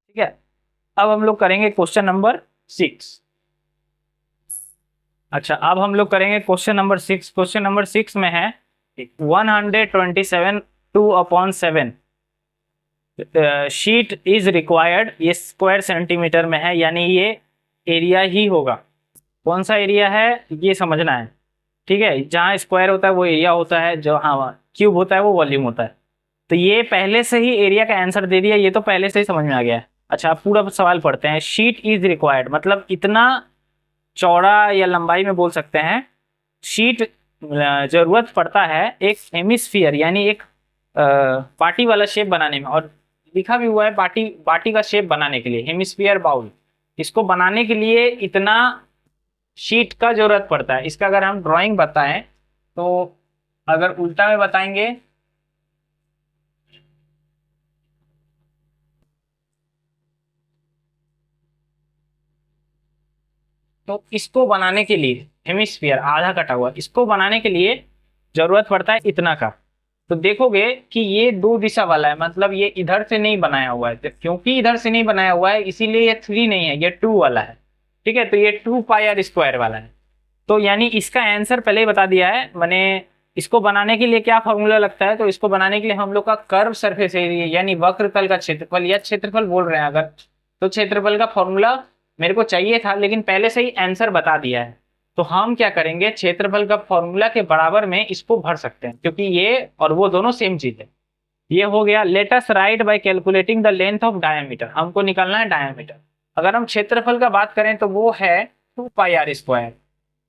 ठीक है, अब हम लोग करेंगे क्वेश्चन नंबर 6। अच्छा, अब हम लोग करेंगे क्वेश्चन नंबर 6। क्वेश्चन नंबर 6 में है 127 2/7 शीट इज रिक्वायर्ड। ये स्क्वायर सेंटीमीटर में है, यानी ये एरिया ही होगा। कौन सा एरिया है ये समझना है। ठीक है, जहाँ स्क्वायर होता है वो एरिया होता है, जो हाँ क्यूब होता है वो वॉल्यूम होता है। तो ये पहले से ही एरिया का आंसर दे दिया, ये तो पहले से ही समझ में आ गया है। अच्छा, अब पूरा सवाल पढ़ते हैं। शीट इज रिक्वायर्ड मतलब इतना चौड़ा या लंबाई में बोल सकते हैं। शीट जरूरत पड़ता है एक हेमिस्फीयर यानी एक पार्टी वाला शेप बनाने में, और लिखा भी हुआ है पार्टी पार्टी का शेप बनाने के लिए हेमिस्फीयर बाउल। इसको बनाने के लिए इतना शीट का जरूरत पड़ता है। इसका अगर हम ड्राइंग बताएं तो अगर उल्टा में बताएंगे तो इसको बनाने के लिए हेमिस्फीयर आधा कटा हुआ, इसको बनाने के लिए जरूरत पड़ता है इतना का। तो देखोगे कि ये दो दिशा वाला है, मतलब ये इधर से नहीं बनाया हुआ है। तो क्योंकि इधर से नहीं बनाया हुआ है इसीलिए ये 3 नहीं है, ये 2 वाला है। ठीक है, तो ये 2πr² वाला है। तो यानी इसका आंसर पहले ही बता दिया है मैंने। इसको बनाने के लिए क्या फॉर्मूला लगता है, तो इसको बनाने के लिए हम लोग का कर्व सरफेस एरिया यानी वक्र तल का क्षेत्रफल या क्षेत्रफल बोल रहे हैं अगर, तो क्षेत्रफल का फॉर्मूला मेरे को चाहिए था, लेकिन पहले से ही आंसर बता दिया है। तो हम क्या करेंगे, क्षेत्रफल का फॉर्मूला के बराबर में इसको भर सकते हैं, क्योंकि ये और वो दोनों सेम चीज है। ये हो गया। Let us right bye calculating the length of diameter. हमको निकालना है डायमीटर। अगर हम क्षेत्रफल का बात करें तो वो है 2πr²।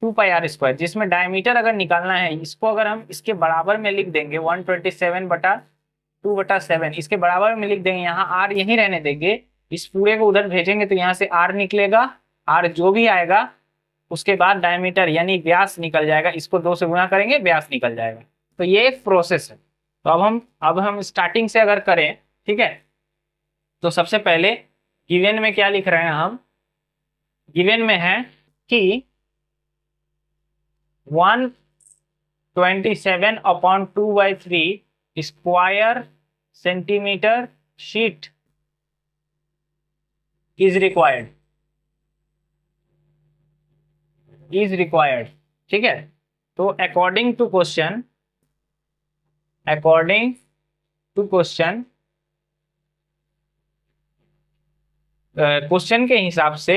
2πr², जिसमें डायमीटर अगर निकालना है, इसको अगर हम इसके बराबर में लिख देंगे 127/2/7, इसके बराबर में लिख देंगे। यहाँ आर यहीं रहने देंगे, इस पूरे को उधर भेजेंगे तो यहाँ से आर निकलेगा। आर जो भी आएगा उसके बाद डायमीटर यानी व्यास निकल जाएगा, इसको 2 से गुणा करेंगे व्यास निकल जाएगा। तो ये एक प्रोसेस है। तो अब हम स्टार्टिंग से अगर करें, ठीक है, तो सबसे पहले गिवन में क्या लिख रहे हैं हम। गिवन में है कि 127/2/3 square centimetre sheet is required. ठीक है, तो अकॉर्डिंग टू क्वेश्चन क्वेश्चन के हिसाब से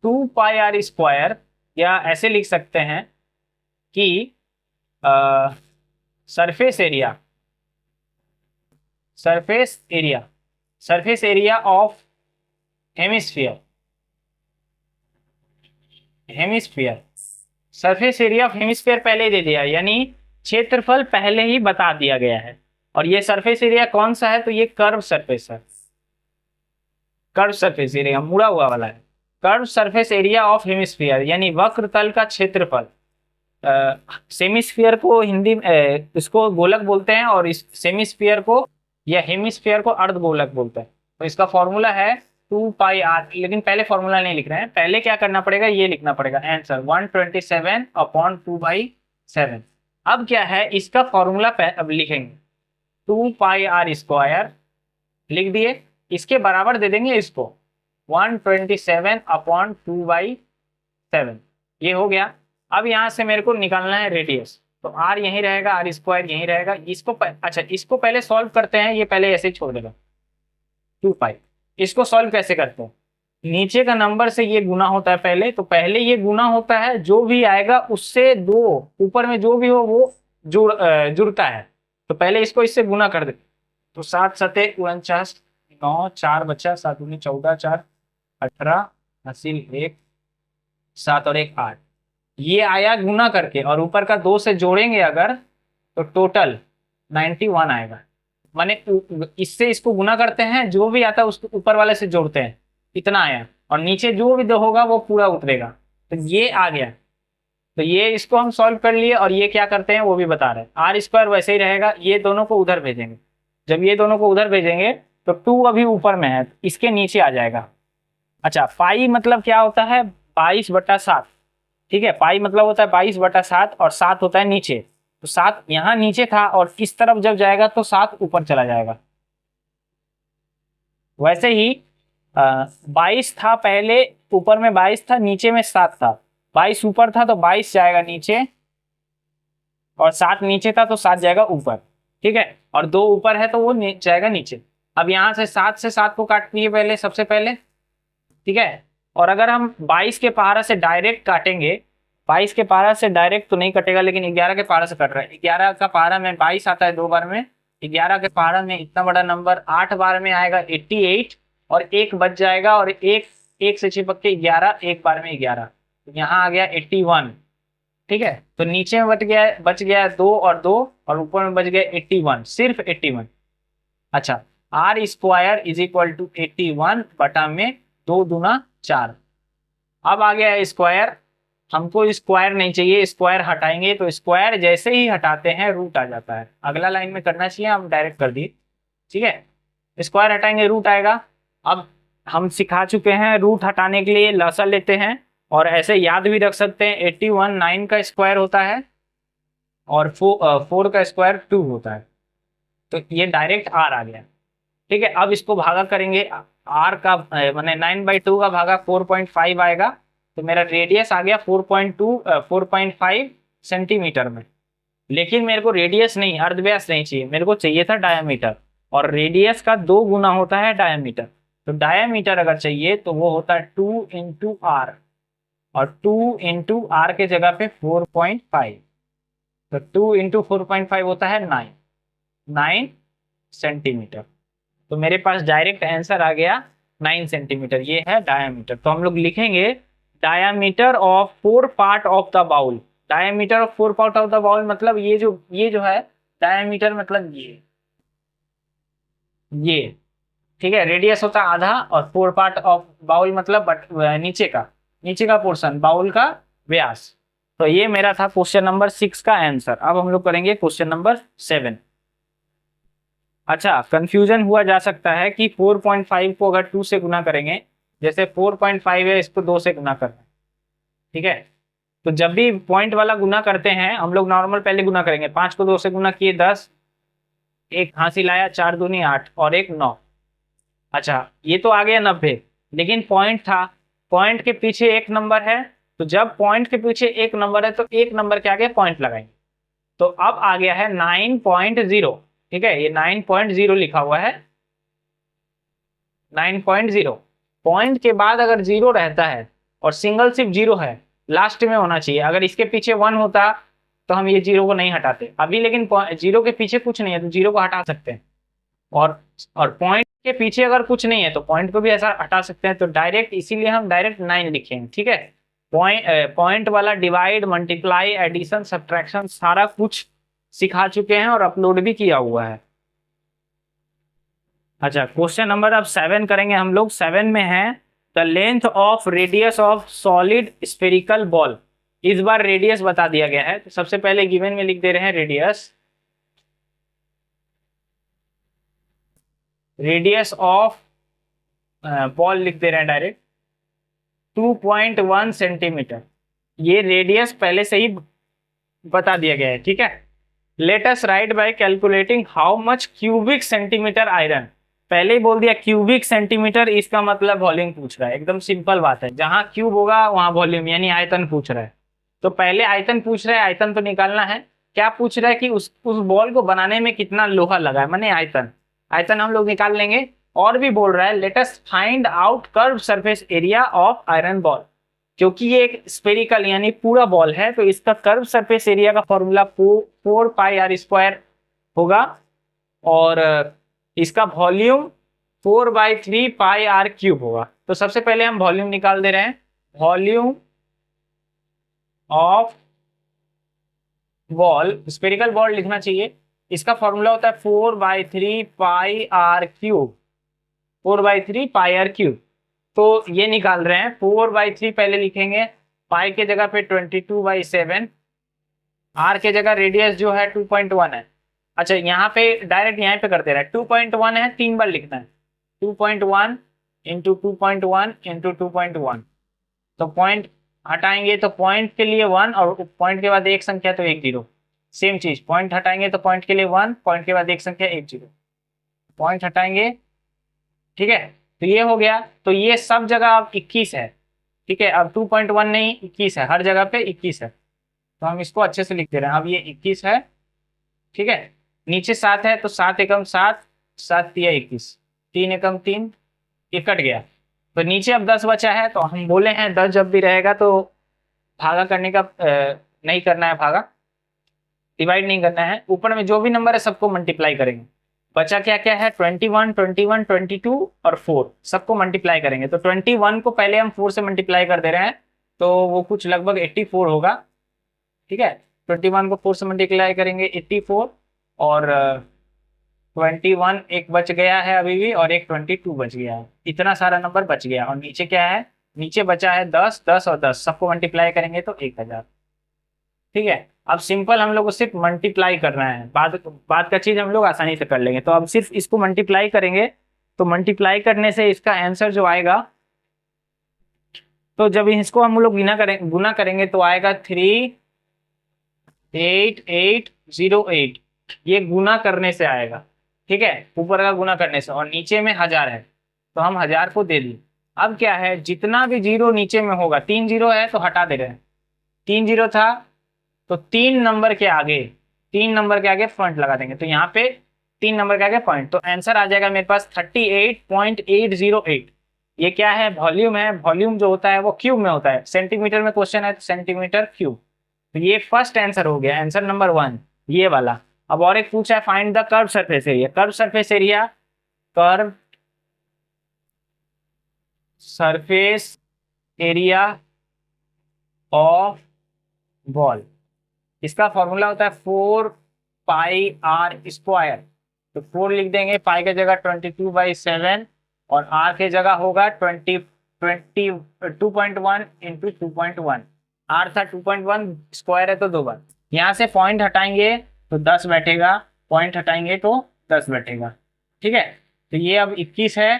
2πr², या ऐसे लिख सकते हैं कि surface area of hemisphere surface area of hemisphere पहले दे दिया, यानी क्षेत्रफल पहले ही बता दिया गया है। और ये सरफेस एरिया कौन सा है, तो ये कर्व सरफेस है। कर्व सरफेस एरिया मुड़ा हुआ वाला है। Curve surface area of hemisphere यानी वक्र तल का क्षेत्रफल। सेमिस्फीयर को हिंदी इसको गोलक बोलते हैं, और इस सेमिस्फीयर को या हेमिस्फीयर को अर्धगोलक बोलते हैं। तो इसका फॉर्मूला है 2πr, लेकिन पहले फॉर्मूला नहीं लिख रहे हैं। पहले क्या करना पड़ेगा, ये लिखना पड़ेगा आंसर 127/2/7। अब क्या है, इसका फॉर्मूला अब लिखेंगे 2πr² लिख दिए, इसके बराबर दे देंगे इसको 127/2/7। ये हो गया। अब यहाँ से मेरे को निकालना है रेडियस, तो r यहीं रहेगा, r² यहीं रहेगा। अच्छा, इसको पहले सॉल्व करते हैं। ये पहले ऐसे ही छोड़ देगा 2π। इसको सॉल्व कैसे करते हैं, नीचे का नंबर से ये गुना होता है पहले, तो पहले ये गुना होता है, जो भी आएगा उससे 2 ऊपर में जो भी हो वो जुड़ता है। तो पहले इसको इससे गुना कर दे, तो 7 7 49, 9 4 बचा, 7 19 14, 4 18, 80 1 7 और 1 8। ये आया गुना करके, और ऊपर का 2 से जोड़ेंगे अगर तो टोटल 91 आएगा। माने इससे इसको गुना करते हैं, जो भी आता है उसको ऊपर वाले से जोड़ते हैं, इतना आया, और नीचे जो भी होगा वो पूरा उतरेगा। तो ये आ गया। तो ये इसको हम सॉल्व कर लिए, और ये क्या करते हैं वो भी बता रहे हैं। r² वैसे ही रहेगा, ये दोनों को उधर भेजेंगे। जब ये दोनों को उधर भेजेंगे तो 2 अभी ऊपर में है, इसके नीचे आ जाएगा। अच्छा, पाई मतलब क्या होता है, 22/7। ठीक है, पाई मतलब होता है 22/7, और 7 होता है नीचे। तो 7 यहाँ नीचे था, और इस तरफ जब जाएगा तो 7 ऊपर चला जाएगा। वैसे ही 22 था पहले, ऊपर में 22 था, नीचे में 7 था। 22 ऊपर था तो 22 जाएगा नीचे, और 7 नीचे था तो 7 जाएगा ऊपर। ठीक है, और 2 ऊपर है तो वो जाएगा नीचे। अब यहाँ से 7 से 7 को काट दिए पहले, सबसे पहले। ठीक है, और अगर हम 22 के पहाड़ा से डायरेक्ट काटेंगे, 22 के पहाड़ा से डायरेक्ट तो नहीं कटेगा, लेकिन 11 के पहाड़ा से कट रहा है। 11 का पहाड़ा में 22 आता है 2 बार में, 11 के पहाड़ा में इतना बड़ा नंबर 8 बार में आएगा 88, और एक बच जाएगा, और एक से चिपक के 11, एक बार में 11, तो यहाँ आ गया 81। ठीक है, तो नीचे में बच गया 2 और 2, और ऊपर में बच गया 81, सिर्फ 81। अच्छा, R square is equal to 81 बटा में 2 दूना 4। अब आ गया है स्क्वायर, हमको स्क्वायर नहीं चाहिए, स्क्वायर हटाएंगे तो स्क्वायर जैसे ही हटाते हैं रूट आ जाता है। अगला लाइन में करना चाहिए, हम डायरेक्ट कर दिए। ठीक है, स्क्वायर हटाएंगे रूट आएगा। अब हम सिखा चुके हैं रूट हटाने के लिए लसा लेते हैं, और ऐसे याद भी रख सकते हैं। 81 9 का स्क्वायर होता है, और 4 का स्क्वायर 2 होता है, तो ये डायरेक्ट आर आ गया। ठीक है, अब इसको भागा करेंगे, आर का मैंने 9/2 का भागा 4.5 आएगा, तो मेरा रेडियस आ गया 4.5 सेंटीमीटर में। लेकिन मेरे को रेडियस नहीं, अर्धव्यास नहीं चाहिए, मेरे को चाहिए था डायमीटर, और रेडियस का 2 गुना होता है डायमीटर। तो डायमीटर अगर चाहिए तो वो होता है 2 इंटू आर, और 2 इंटू आर के जगह पे 4.5, तो 2 इंटू 4.5 होता है 9 सेंटीमीटर। तो मेरे पास डायरेक्ट आंसर आ गया 9 सेंटीमीटर, ये है डायमीटर। तो हम लोग लिखेंगे diameter of 4 part of the bowl. Diameter of 4 part of the bowl मतलब ये जो है डायमीटर, मतलब ये। ठीक है, रेडियस होता है आधा, और 4 पार्ट ऑफ बाउल मतलब नीचे का पोर्शन बाउल का व्यास। तो ये मेरा था क्वेश्चन नंबर 6 का आंसर। अब हम लोग करेंगे क्वेश्चन नंबर 7। अच्छा, कंफ्यूजन हुआ जा सकता है कि 4.5 को अगर 2 से गुना करेंगे, जैसे 4.5 है, इसको 2 से गुना करना है। ठीक है, तो जब भी पॉइंट वाला गुना करते हैं हम लोग नॉर्मल पहले गुना करेंगे। 5 को 2 से गुना किए 10, एक हासिल लाया 4 दूनी 8, और एक 9। अच्छा, ये तो आ गया 90, लेकिन पॉइंट था, पॉइंट के पीछे एक नंबर है, तो जब पॉइंट के पीछे एक नंबर है तो एक नंबर के आगे पॉइंट लगाएंगे। तो अब आ गया है 9.0। ठीक है, ये 9.0 लिखा हुआ है, 9.0। पॉइंट के बाद अगर 0 रहता है और सिंगल सिर्फ 0 है, लास्ट में होना चाहिए। अगर इसके पीछे 1 होता तो हम ये 0 को नहीं हटाते अभी, लेकिन 0 के पीछे कुछ नहीं है तो 0 को हटा सकते हैं। और पॉइंट के पीछे अगर कुछ नहीं है तो पॉइंट को भी ऐसा हटा सकते हैं। तो डायरेक्ट, इसीलिए हम डायरेक्ट 9 लिखेंगे। ठीक है, पॉइंट वाला डिवाइड, मल्टीप्लाई, एडिशन, सब्ट्रैक्शन सारा कुछ सिखा चुके हैं और अपलोड भी किया हुआ है। अच्छा, क्वेश्चन नंबर अब 7 करेंगे हम लोग। 7 में है the length of radius of solid spherical ball. इस बार रेडियस बता दिया गया है, तो सबसे पहले गिवन में लिख दे रहे हैं रेडियस ऑफ बॉल लिख दे रहे हैं डायरेक्ट 2.1 सेंटीमीटर। ये रेडियस पहले से ही बता दिया गया है। ठीक है, let us right bye calculating how much cubic centimetre iron. पहले ही बोल दिया क्यूबिक सेंटीमीटर, इसका मतलब वॉल्यूम पूछ रहा है। एकदम सिंपल बात है, जहां क्यूब होगा वहां वॉल्यूम, यानी आयतन पूछ रहा है। तो पहले आयतन पूछ रहा है, आयतन तो निकालना है। क्या पूछ रहा है कि उस बॉल को बनाने में कितना लोहा लगा है, माने आयतन। आयतन हम लोग निकाल लेंगे। और भी बोल रहा है let us find out curve surface area of iron ball. क्योंकि ये एक स्पेरिकल यानी पूरा बॉल है, तो इसका कर्व सरफेस एरिया का फॉर्मूला 4πr² होगा, और इसका वॉल्यूम 4/3πr³ होगा। तो सबसे पहले हम वॉल्यूम निकाल दे रहे हैं। Volume of ball, spherical ball लिखना चाहिए, इसका फॉर्मूला होता है 4/3πr³। 4/3πr³। तो ये निकाल रहे हैं। 4/3 पहले लिखेंगे, पाई के जगह पे 22/7, आर के जगह रेडियस जो है 2.1 है। अच्छा, यहाँ पे डायरेक्ट यहाँ पे कर दे रहा है। 2.1 है, 3 बार लिखना है। 2.1 इंटू 2.1 इंटू 2.1। तो पॉइंट हटाएंगे तो पॉइंट के लिए 1, और पॉइंट के बाद एक संख्या तो 1 0। सेम चीज, पॉइंट हटाएंगे तो पॉइंट के लिए 1, पॉइंट के बाद एक संख्या 1 0। पॉइंट हटाएंगे ठीक है, तो ये हो गया। तो ये सब जगह अब 21 है। ठीक है, अब 2.1 नहीं 21 है, हर जगह पे 21 है। तो हम इसको अच्छे से लिख दे रहे हैं, अब ये 21 है। ठीक है, नीचे 7 है तो 7 एकम 7, 7 तिया 21, 3 एकम 3, ये कट गया। तो नीचे अब 10 बचा है, तो हम बोले हैं 10 जब भी रहेगा तो भागा करने का नहीं करना है, भागा डिवाइड नहीं करना है। ऊपर में जो भी नंबर है सबको मल्टीप्लाई करेंगे। बचा क्या क्या है, 21, 21, 22 और 4, सबको मल्टीप्लाई करेंगे। तो 21 को पहले हम 4 से मल्टीप्लाई कर दे रहे हैं, तो वो कुछ लगभग 84 होगा। ठीक है, 21 को 4 से मल्टीप्लाई करेंगे 84, और 21 एक बच गया है अभी भी, और एक 22 बच गया है। इतना सारा नंबर बच गया। और नीचे क्या है, नीचे बचा है 10, 10 और 10, सबको मल्टीप्लाई करेंगे तो 1000। ठीक है, अब सिंपल हम लोग को सिर्फ मल्टीप्लाई करना है, बाद का चीज हम लोग आसानी से कर लेंगे। तो अब सिर्फ इसको मल्टीप्लाई करेंगे, तो मल्टीप्लाई करने से इसका आंसर जो आएगा, तो जब इसको हम लोग गुना करेंगे तो आएगा 38808। ये गुना करने से आएगा। ठीक है, ऊपर का गुना करने से, और नीचे में 1000 है तो हम 1000 को दे दिए। अब क्या है, जितना भी जीरो नीचे में होगा, 3 जीरो है तो हटा दे रहे हैं, 3 जीरो था तो 3 नंबर के आगे, 3 नंबर के आगे पॉइंट लगा देंगे। तो यहाँ पे 3 नंबर के आगे पॉइंट, तो आंसर आ जाएगा मेरे पास 38.808। ये क्या है, वॉल्यूम है। वॉल्यूम जो होता है वो क्यूब में होता है, सेंटीमीटर में क्वेश्चन है तो सेंटीमीटर क्यूब। तो ये फर्स्ट आंसर हो गया, आंसर नंबर 1 ये वाला। अब और एक पूछा है, find the curve surface area. Curve surface area, curve surface area of ball, इसका फॉर्मूला होता है 4 पाई r स्क्वायर। तो 4 लिख देंगे, पाई की जगह 22/7, और r की जगह होगा 2.1 इंटू 2.1। r था 2.1, स्क्वायर है तो 2 बार। यहाँ से पॉइंट हटाएंगे तो 10 बैठेगा, पॉइंट हटाएंगे तो 10 बैठेगा। ठीक है, तो ये अब 21 है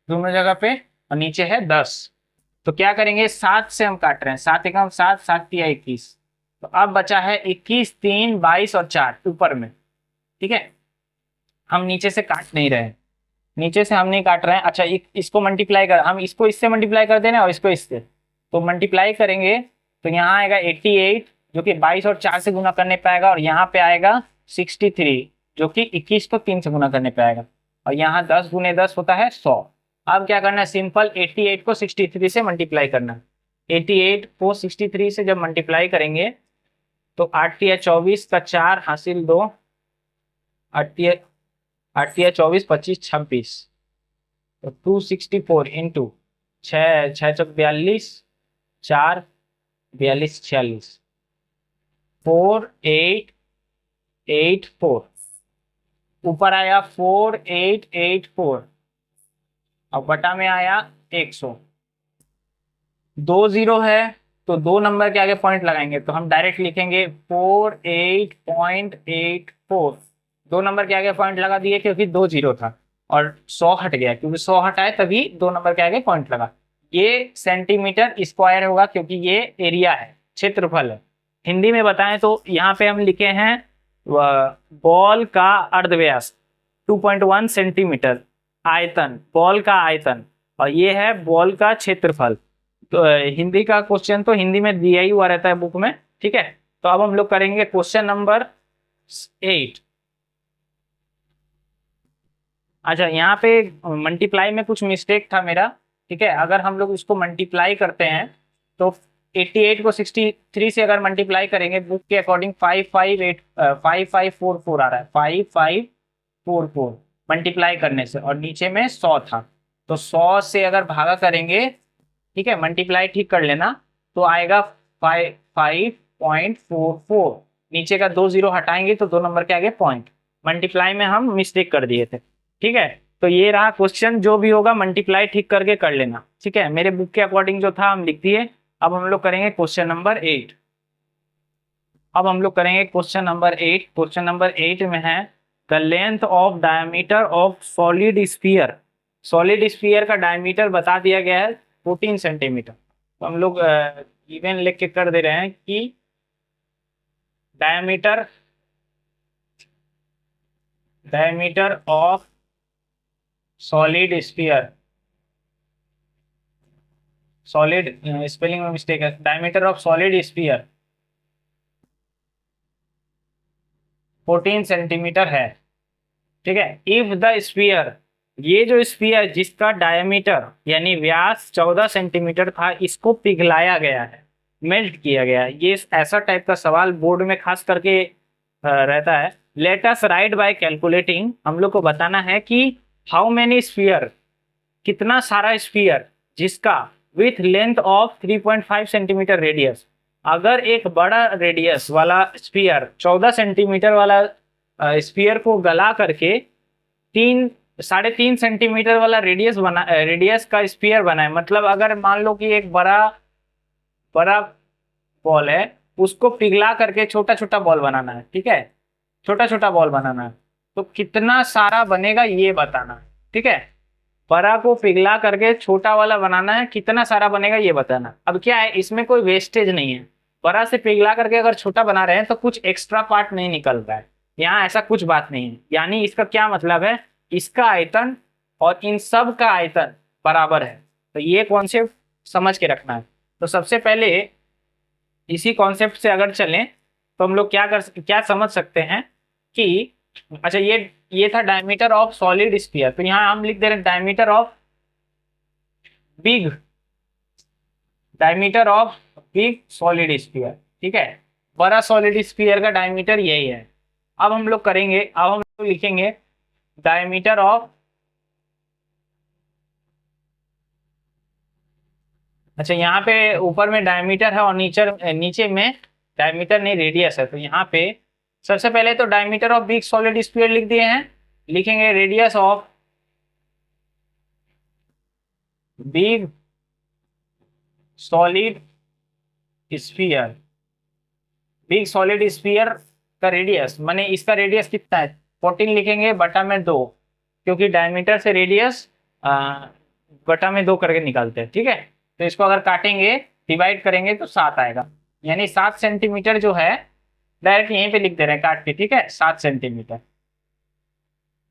दोनों जगह पे, और नीचे है 10। तो क्या करेंगे, 7 से हम काट रहे हैं, 7 एकम 7, 7 तिया 21। तो अब बचा है 21, 3, 22 और 4 ऊपर में। ठीक है, हम नीचे से काट नहीं रहे हैं, नीचे से हम नहीं काट रहे हैं। अच्छा, इसको मल्टीप्लाई कर, हम इसको इससे मल्टीप्लाई कर देना और इसको इससे, तो मल्टीप्लाई करेंगे तो यहाँ आएगा 88, जो कि 22 और 4 से गुना करने पे आएगा, और यहाँ पे आएगा 63, जो कि 21 को 3 से गुना करने पे आएगा, और यहाँ 10 गुने 10 होता है 100। अब क्या करना है, सिंपल 88 को 63 से मल्टीप्लाई करना। 88 को 63 से जब मल्टीप्लाई करेंगे तो 8 या 24 का 4 हासिल 2, 8 या 24, 25, 26, तो 264 इंटू 6, 6 चौक 42, 4, 42, 46, 4884। ऊपर आया 4884, और बटा में आया 100। 2 जीरो है तो 2 नंबर के आगे पॉइंट लगाएंगे, तो हम डायरेक्ट लिखेंगे 48.84। 2 नंबर के आगे पॉइंट लगा दिए क्योंकि 2 जीरो था, और 100 हट गया, क्योंकि 100 हटाए तभी 2 नंबर के आगे पॉइंट लगा। ये सेंटीमीटर स्क्वायर होगा क्योंकि ये एरिया है, क्षेत्रफल है। हिंदी में बताएं तो यहाँ पे हम लिखे हैं बॉल का अर्धव्यास 2.1 सेंटीमीटर, आयतन, बॉल का आयतन, और ये है बॉल का क्षेत्रफल। तो हिंदी का क्वेश्चन तो हिंदी में दिया ही हुआ रहता है बुक में। ठीक है, तो अब हम लोग करेंगे क्वेश्चन नंबर 8। अच्छा, यहाँ पे मल्टीप्लाई में कुछ मिस्टेक था मेरा। ठीक है, अगर हम लोग इसको मल्टीप्लाई करते हैं तो 88 को 63 से अगर मल्टीप्लाई करेंगे, बुक के अकॉर्डिंग 5544 आ रहा है, 5544 मल्टीप्लाई करने से, और नीचे में 100 था, तो 100 से अगर भागा करेंगे, ठीक है, मल्टीप्लाई ठीक कर लेना, तो आएगा 5.44। नीचे का 2 जीरो हटाएंगे तो 2 नंबर के आगे पॉइंट, मल्टीप्लाई में हम मिस्टेक कर दिए थे। ठीक है, तो ये रहा क्वेश्चन, जो भी होगा मल्टीप्लाई ठीक करके कर लेना। ठीक है, मेरे बुक के अकॉर्डिंग जो था हम लिख दिए। अब हम लोग करेंगे क्वेश्चन नंबर 8। अब हम लोग करेंगे क्वेश्चन नंबर 8। क्वेश्चन नंबर 8 में है the length of diameter of solid sphere. Solid sphere का डायमीटर बता दिया गया है 14 सेंटीमीटर। तो हम लोग इवन लिख के कर दे रहे हैं कि diameter of solid sphere, solid spelling में मिस्टेक है, diameter of solid sphere 14 centimetre है। ठीक है, इफ द स्फीयर, ये जो स्फीयर जिसका डायमीटर यानी व्यास 14 सेंटीमीटर था, इसको पिघलाया गया है, मेल्ट किया गया है। ये ऐसा टाइप का सवाल बोर्ड में खास करके रहता है। Let us right bye calculating, हम लोग को बताना है कि हाउ मेनी स्फीयर, कितना सारा स्फीयर जिसका with length of 3.5 centimetre radius, अगर एक बड़ा रेडियस वाला स्फीयर 14 सेंटीमीटर वाला स्फीयर को गला करके 3.5 सेंटीमीटर वाला रेडियस का स्फीयर बनाए, मतलब अगर मान लो कि एक बड़ा बड़ा बॉल है, उसको पिघला करके छोटा छोटा बॉल बनाना है। ठीक है, छोटा छोटा बॉल बनाना है, तो कितना सारा बनेगा ये बताना है। ठीक है, बड़ा को पिघला करके छोटा वाला बनाना है, कितना सारा बनेगा ये बताना। अब क्या है, इसमें कोई वेस्टेज नहीं है, बड़ा से पिघला करके अगर छोटा बना रहे हैं तो कुछ एक्स्ट्रा पार्ट नहीं निकल रहा है, यहाँ ऐसा कुछ बात नहीं है। यानी इसका क्या मतलब है, इसका आयतन और इन सब का आयतन बराबर है। तो ये कॉन्सेप्ट समझ के रखना है। तो सबसे पहले इसी कॉन्सेप्ट से अगर चलें तो हम लोग क्या समझ सकते हैं कि अच्छा, ये था डायमीटर ऑफ सॉलिड स्फीयर, तो यहाँ हम लिख दे रहे हैं diameter of big, diameter of big solid sphere. ठीक है, बड़ा सॉलिड स्फीयर का डायमीटर यही है। अब हम लोग करेंगे, अब हम लोग लिखेंगे डायमीटर ऑफ, अच्छा यहाँ पे ऊपर में डायमीटर है और नीचे में डायमीटर नहीं रेडियस है। तो यहाँ पे सबसे पहले तो diameter of big solid sphere लिख दिए हैं, लिखेंगे radius of big solid sphere. Big solid sphere का रेडियस माने इसका रेडियस कितना है, 14 लिखेंगे बटा में 2, क्योंकि डायमीटर से रेडियस बटा में 2 करके निकालते हैं। ठीक है, तो इसको अगर काटेंगे डिवाइड करेंगे तो 7 आएगा, यानी 7 सेंटीमीटर जो है, डायरेक्ट यहीं पे लिख दे रहे हैं काट के। ठीक है, 7 सेंटीमीटर,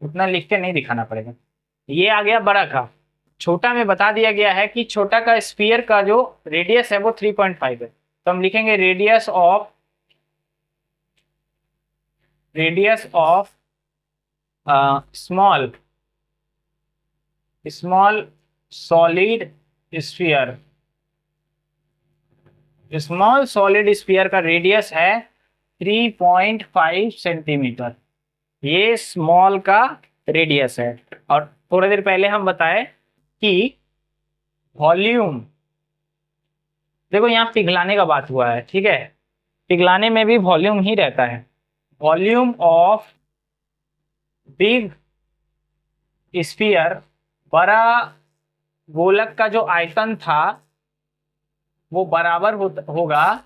उतना लिख के नहीं दिखाना पड़ेगा। ये आ गया बड़ा का। छोटा में बता दिया गया है कि छोटा का स्फीयर का जो रेडियस है वो 3.5 है, तो हम लिखेंगे radius of small solid sphere. Small solid sphere का रेडियस है 3.5 सेंटीमीटर, ये स्मॉल का रेडियस है। और थोड़ी देर पहले हम बताए कि वॉल्यूम, देखो यहाँ पिघलाने का बात हुआ है। ठीक है, पिघलाने में भी वॉल्यूम ही रहता है। वॉल्यूम ऑफ बिग स्फीयर, बड़ा गोलक का जो आयतन था वो बराबर होगा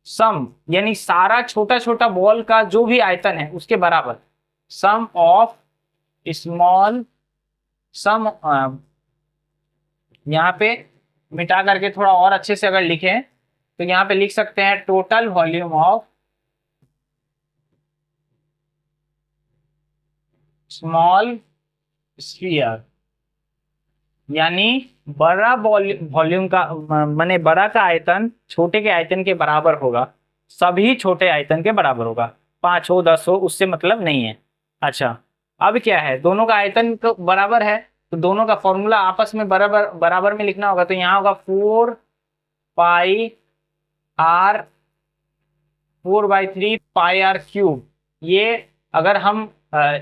सम यानी सारा छोटा छोटा बॉल का जो भी आयतन है उसके बराबर, सम ऑफ स्मॉल सम, यहाँ पे मिटा करके थोड़ा और अच्छे से अगर लिखें तो यहाँ पे लिख सकते हैं total volume of small sphere, यानी बड़ा वॉल्यूम का माने बड़ा का आयतन छोटे के आयतन के बराबर होगा, सभी छोटे आयतन के बराबर होगा, 5 हो 10 हो उससे मतलब नहीं है। अच्छा, अब क्या है, दोनों का आयतन तो बराबर है, तो दोनों का फॉर्मूला आपस में बराबर में लिखना होगा। तो यहाँ होगा 4 पाई आर क्यूब। ये अगर हम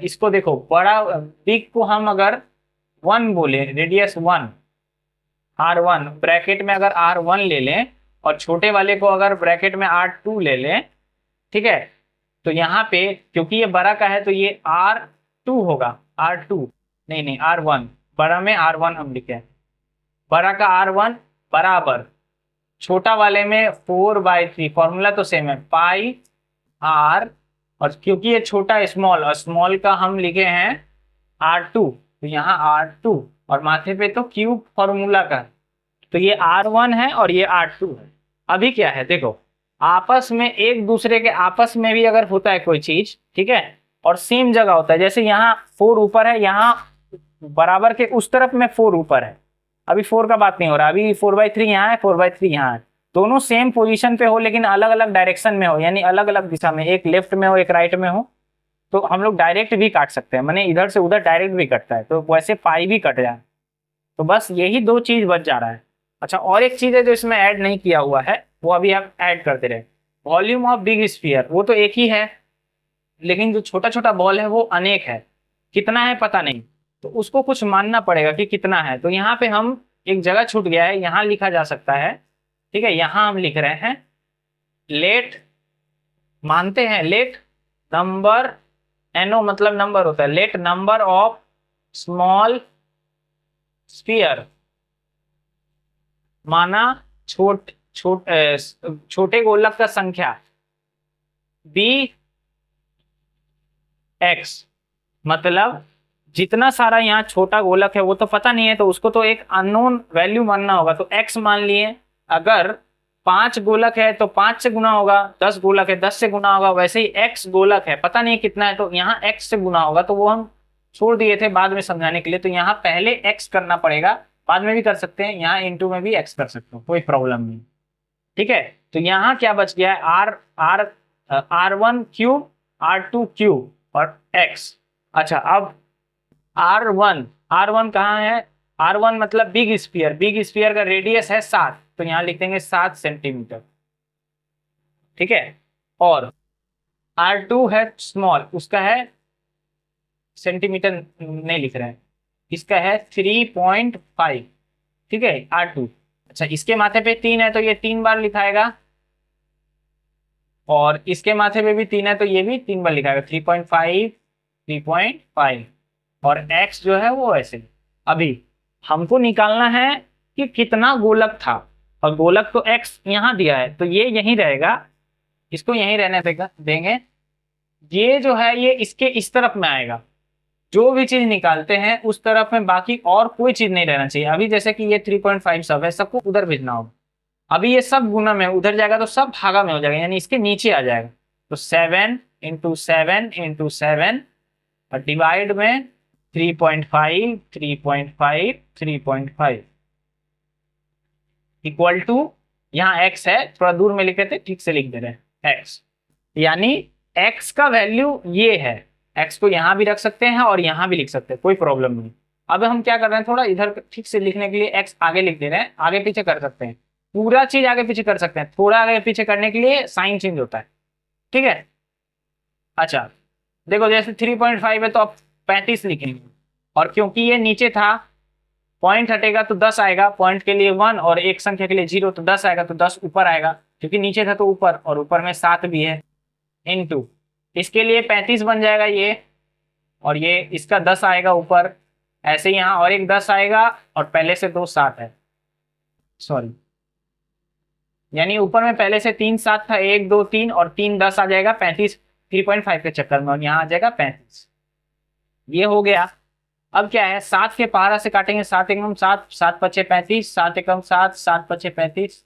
इसको देखो, बड़ा बिग को हम अगर 1 बोले, रेडियस 1 R1 ब्रैकेट में अगर R1 ले लें और छोटे वाले को अगर ब्रैकेट में R2 ले लें, ठीक है, तो यहाँ पे क्योंकि ये बड़ा का है तो ये R2 होगा, R2 नहीं R1, बड़ा में R1 हम लिखे, बड़ा का R1 बराबर छोटा वाले में 4/3, फॉर्मूला तो सेम है, पाई R, और क्योंकि ये छोटा स्मॉल और स्मॉल का हम लिखे हैं R2, तो यहाँ R2 और माथे पे तो क्यूब फॉर्मूला का, तो ये R1 है और ये R2 है। अभी क्या है देखो, आपस में एक दूसरे के आपस में भी अगर होता है कोई चीज, ठीक है, और सेम जगह होता है। जैसे यहाँ 4 ऊपर है, यहाँ बराबर के उस तरफ में 4 ऊपर है, अभी 4 का बात नहीं हो रहा, अभी 4/3 यहाँ है, 4/3 यहाँ है, दोनों सेम पोजीशन पे हो लेकिन अलग अलग डायरेक्शन में हो, यानी अलग अलग दिशा में, एक लेफ्ट में हो एक राइट में हो, तो हम लोग डायरेक्ट भी काट सकते हैं, माने इधर से उधर डायरेक्ट भी कटता है, तो वैसे पाई भी कट जाए। तो बस यही 2 चीज बच जा रहा है। अच्छा, और एक चीज है जो इसमें ऐड नहीं किया हुआ है, वो अभी आप ऐड करते रहे। वॉल्यूम ऑफ बिग स्फीयर वो तो एक ही है, लेकिन जो छोटा छोटा बॉल है वो अनेक है, कितना है पता नहीं, तो उसको कुछ मानना पड़ेगा कि कितना है। तो यहाँ पे हम एक जगह छूट गया है, यहाँ लिखा जा सकता है, ठीक है, यहाँ हम लिख रहे हैं लेट, मानते हैं लेट नंबर, एनो मतलब नंबर होता है, let number of small sphere, माना छोटे गोलक का संख्या बी एक्स, मतलब जितना सारा यहाँ छोटा गोलक है वो तो पता नहीं है, तो उसको तो एक अननोन वैल्यू मानना होगा, तो x मान लिए। अगर 5 गोलक है तो 5 से गुना होगा, 10 गोलक है 10 से गुना होगा, वैसे ही x गोलक है पता नहीं कितना है, तो यहाँ x से गुना होगा, तो वो हम छोड़ दिए थे बाद में समझाने के लिए। तो यहाँ पहले x करना पड़ेगा, बाद में भी कर सकते हैं, यहाँ इंटू में भी x कर सकते हो, कोई प्रॉब्लम नहीं, ठीक है। तो यहाँ क्या बच गया है, R1 क्यूब, R2 क्यूब और x। अच्छा, अब R1 कहाँ है, R1 मतलब बिग स्फीयर, बिग स्फीयर का रेडियस है 7, तो यहाँ लिख देंगे 7 सेंटीमीटर, ठीक है। और R2 है स्मॉल, उसका है सेंटीमीटर नहीं लिख रहे हैं, इसका है 3.5, ठीक है R2। अच्छा, इसके माथे पे 3 है तो ये 3 बार लिखाएगा, और इसके माथे पे भी 3 है तो ये भी 3 बार लिखाएगा, 3.5 और x जो है वो ऐसे। अभी हमको निकालना है कि कितना गोलक था, और गोलक तो x यहाँ दिया है तो ये यहीं रहेगा, इसको यहीं रहने देंगे, ये जो है ये इसके इस तरफ में आएगा, जो भी चीज निकालते हैं उस तरफ में, बाकी और कोई चीज नहीं रहना चाहिए। अभी जैसे कि ये 3.5 सब है, सबको उधर भेजना होगा, अभी ये सब गुना में उधर जाएगा तो सब भागा में हो जाएगा, यानी इसके नीचे आ जाएगा, तो 7 × 7 × 7 और डिवाइड में 3.5 3.5 3.5 इक्वल टू, यहाँ x है, थोड़ा दूर में लिख रहे थे, ठीक से लिख दे रहे हैं x, यानी x का वैल्यू ये है, x को यहाँ भी रख सकते हैं और यहाँ भी लिख सकते हैं, कोई प्रॉब्लम नहीं। अब हम क्या कर रहे हैं, थोड़ा इधर ठीक से लिखने के लिए x आगे लिख दे रहे हैं, आगे पीछे कर सकते हैं, पूरा चीज आगे पीछे कर सकते हैं, थोड़ा आगे पीछे करने के लिए साइन चेंज होता है, ठीक है। अच्छा देखो, जैसे 3.5 है तो अब 35 लिखेंगे, और क्योंकि ये नीचे था, पॉइंट हटेगा तो 10 आएगा, पॉइंट के लिए 1 और एक संख्या के लिए 0, तो 10 आएगा, तो 10 ऊपर आएगा, क्योंकि नीचे था तो ऊपर, और ऊपर में 7 भी है, इनटू इसके लिए 35 बन जाएगा ये, और ये इसका 10 आएगा ऊपर, ऐसे ही यहाँ और एक 10 आएगा, और पहले से 2 7 है, सॉरी, यानी ऊपर में पहले से 3 7 था, 1 2 3 और 3 10 आ जाएगा 35 3.5 के चक्कर में, और यहाँ आ जाएगा 35, ये हो गया। अब क्या है, 7 के पहाड़ा से काटेंगे, 7 एकम 7 7 पचे 35, 7 एकम 7 7 पचे 35,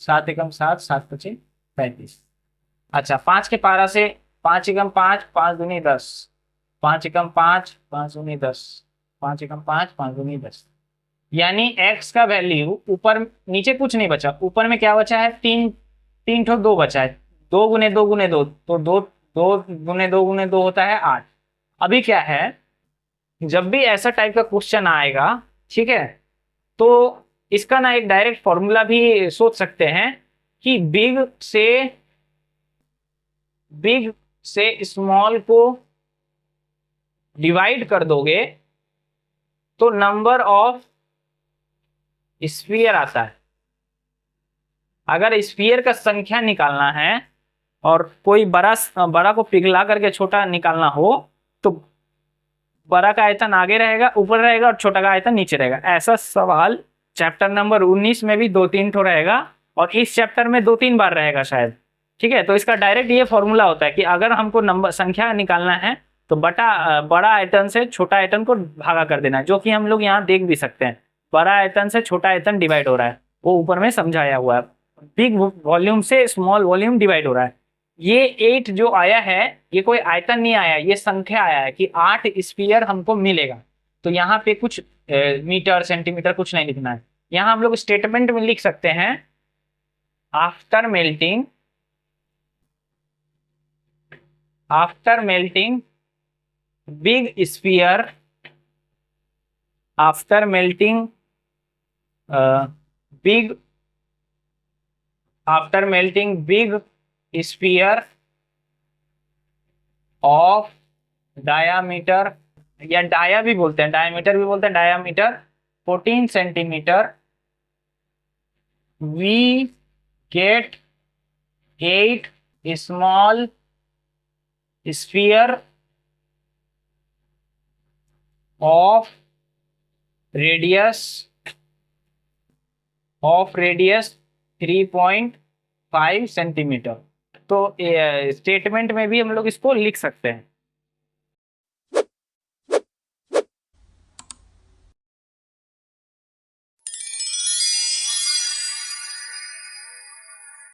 7 एकम 7 7 पचे 35। अच्छा, 5 के पहाड़ा से 5 एकम 5 5 दूनी 10, 5 एकम 5 5 दूनी 10, 5 एकम 5 5 दूनी 10, यानी x का वैल्यू ऊपर नीचे कुछ नहीं बचा, ऊपर में क्या बचा है, 3 ठो 2 बचा है, 2 गुने 2 गुने 2, तो 2 गुने 2 गुने 2 होता है 8। अभी क्या है, जब भी ऐसा टाइप का क्वेश्चन आएगा, ठीक है, तो इसका ना एक डायरेक्ट फॉर्मूला भी सोच सकते हैं कि बिग से स्मॉल को डिवाइड कर दोगे तो नंबर ऑफ स्फीयर आता है। अगर स्फीयर का संख्या निकालना है और कोई बड़ा को पिघला करके छोटा निकालना हो, तो बड़ा का आयतन आगे रहेगा, ऊपर रहेगा, और छोटा का आयतन नीचे रहेगा। ऐसा सवाल चैप्टर नंबर 19 में भी 2-3 ठो रहेगा, और इस चैप्टर में 2-3 बार रहेगा शायद, ठीक है। तो इसका डायरेक्ट ये फॉर्मूला होता है कि अगर हमको नंबर संख्या निकालना है तो बड़ा आयतन से छोटा आयतन को भागा कर देना है, जो कि हम लोग यहाँ देख भी सकते हैं, बड़ा आयतन से छोटा आयतन डिवाइड हो रहा है, वो ऊपर में समझाया हुआ है, बिग वॉल्यूम से स्मॉल वॉल्यूम डिवाइड हो रहा है। ये 8 जो आया है ये कोई आयतन नहीं आया, ये संख्या आया है कि 8 स्फीयर हमको मिलेगा। तो यहाँ पे कुछ मीटर सेंटीमीटर कुछ नहीं लिखना है, यहाँ हम लोग स्टेटमेंट में लिख सकते हैं after melting, after melting big sphere, after melting big, after melting big sphere of diameter, या डाया भी बोलते हैं, डायमीटर भी बोलते हैं, diameter 14 centimetre, we get 8 small sphere of radius 3.5 centimetre. तो स्टेटमेंट में भी हम लोग इसको लिख सकते हैं।